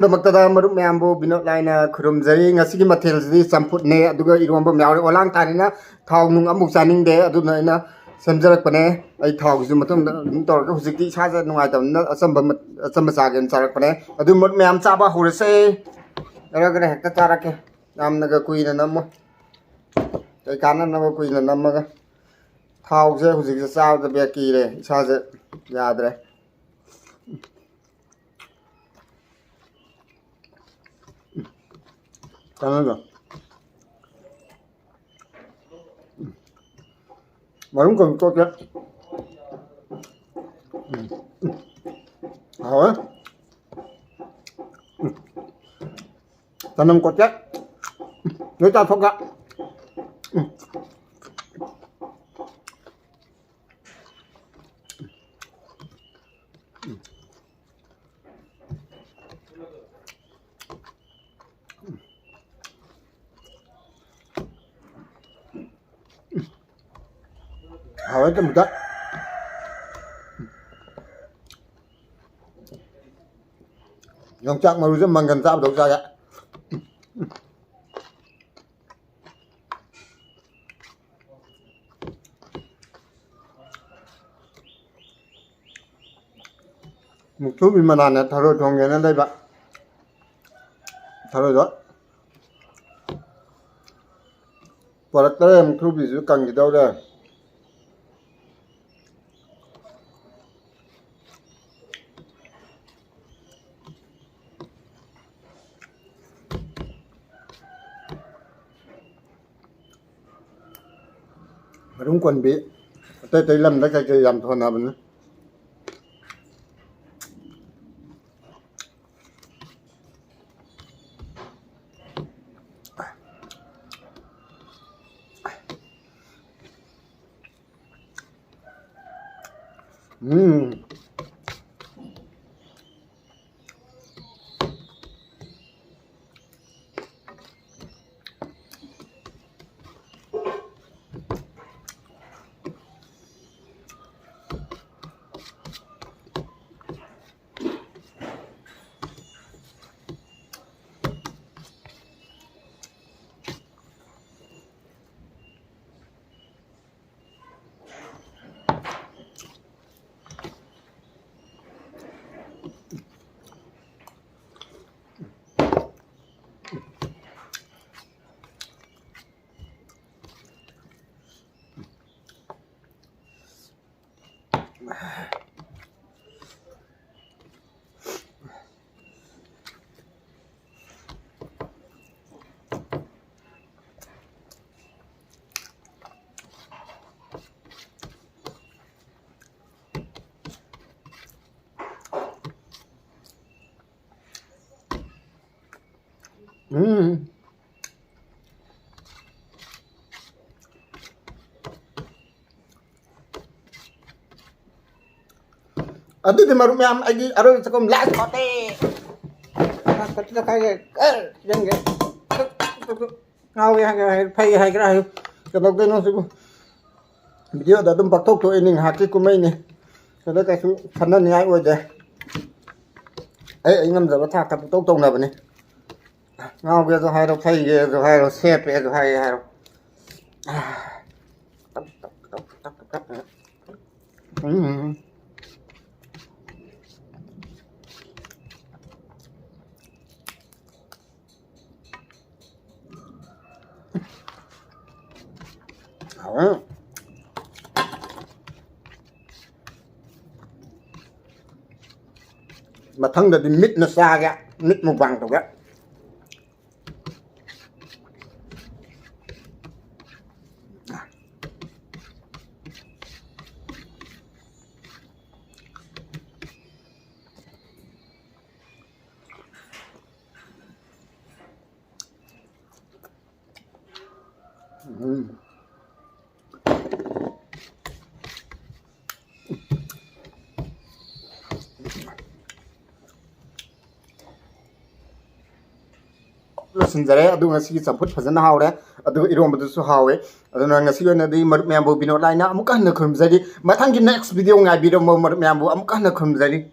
ꯗꯃꯛꯇꯗ ꯃꯔꯨꯞ ꯃꯌꯥꯝꯕꯨ ꯕꯤꯅꯣꯗ ꯂꯥꯏꯅ ꯈꯨꯔꯨꯝꯖꯔꯤ ꯉꯁꯤꯒꯤ ꯃꯊꯦꯜꯁꯤꯗꯤ ꯆꯝꯐꯨꯠꯅꯦ ꯑꯗꯨꯒ ꯏꯔꯣꯝꯕ ꯌꯥꯎꯔꯦ ꯑꯣꯂꯥꯡ ꯇꯥꯅꯤꯅ ꯊꯥꯎ ꯅꯨꯡ ꯑꯃꯨꯛ ꯆꯥꯅꯤꯡꯗꯦ ꯑꯗꯨꯅ ꯑꯩꯅ ꯁꯦꯝꯖꯔꯛꯄꯅꯦ ꯑꯩ ꯊꯥꯎꯒꯤꯁꯨ ꯃꯇꯨꯡꯗ ꯑꯗꯨꯝ ꯇꯧꯔꯒ ꯍꯧꯖꯤꯛꯇꯤ ꯏꯁꯥꯁꯦ ꯅꯨꯡꯉꯥꯏꯇꯕꯅꯤꯅ ꯑꯆꯝꯕ ꯆꯥꯒꯦꯅ ꯆꯥꯔꯛꯄꯅꯦ ꯑꯗꯨ ꯃꯔꯨꯞ ꯃꯌꯥꯝ ꯆꯥꯕ ꯍꯧꯔꯁꯦ ꯈꯔ ꯍꯦꯛꯇ ꯆꯥꯔꯛꯀꯦ ꯌꯥꯝꯅꯒ ꯀꯨꯏꯅ ꯅꯝꯃꯣ ꯀꯩ ꯀꯥꯟꯅꯅꯕ ꯀꯨꯏꯅ ꯅꯝꯃꯒ ꯊꯥꯎꯁꯦ ꯍꯧꯖꯤꯛꯁꯦ ꯆꯥꯕꯗ ꯀꯤꯔꯦ ꯏꯁꯥꯁꯦ ꯌꯥꯗ꯭ꯔꯦ ꯀꯥꯟꯅꯗ ꯃꯔꯨꯝ ꯀꯣꯟ ꯇꯣꯠꯀꯦ ꯍꯥꯎꯋꯦ ꯆꯅꯝ ꯀꯣꯠꯀꯦ ꯂꯣꯏ ꯆꯥꯊꯣꯛꯀꯦ hầu hết một chút dòng chắc mà rất mừng gần sao được ra vậy một chút vì mà làm này thằng rồi thằng này lên đây bạn thằng rồi đó và tới một chút vì giữ cần gì đâu đây đúng quần bị tới lâm cái làm thôi nào mình Aduh marum yang lagi aduh sekom las kote. Kita kayak yang ge. Ngau yang pay hay cái cái đầu tiên nó sẽ video đã đâm bạc tốc thôi nên hạt cái của mấy này cái đó cái số phần nó nhảy rồi đấy ấy anh ngâm giờ nó thạc tập tốc tông nào vậy này ngao kia rồi hai đâu phay kia rồi hai đâu xe pe rồi hai đâu mà thân là đi mít nó xa kìa mít màu vàng rồi kìa ꯂꯣꯏꯁꯤꯟꯖꯔꯦ ꯑꯗꯨ ꯉꯁꯤꯒꯤ ꯆꯝꯐꯨꯠ ꯐꯖꯅ ꯍꯥꯎꯔꯦ ꯑꯗꯨꯒ ꯏꯔꯣꯝꯕꯗꯨꯁꯨ ꯍꯥꯎꯋꯦ ꯑꯗꯨꯅ ꯉꯁꯤꯒꯤ ꯑꯣꯏꯅꯗꯤ ꯃꯔꯨꯞ ꯃꯌꯥꯝꯕꯨ ꯕꯤꯅꯣꯗ ꯂꯥꯏꯅ ꯑꯃꯨꯛꯀ ꯍꯟꯅ ꯈꯨꯔꯨꯝꯖꯔꯤ ꯃꯊꯪꯒꯤ ꯅꯦꯛꯁ ꯚꯤꯗꯤꯑꯣ ꯉꯥꯏꯕꯤꯔꯝꯃꯣ ꯃꯔꯨꯞ ꯃꯌꯥꯝꯕꯨ ꯑꯃꯨꯛꯀ ꯍꯟꯅ ꯈꯨꯔꯨꯝꯖꯔꯤ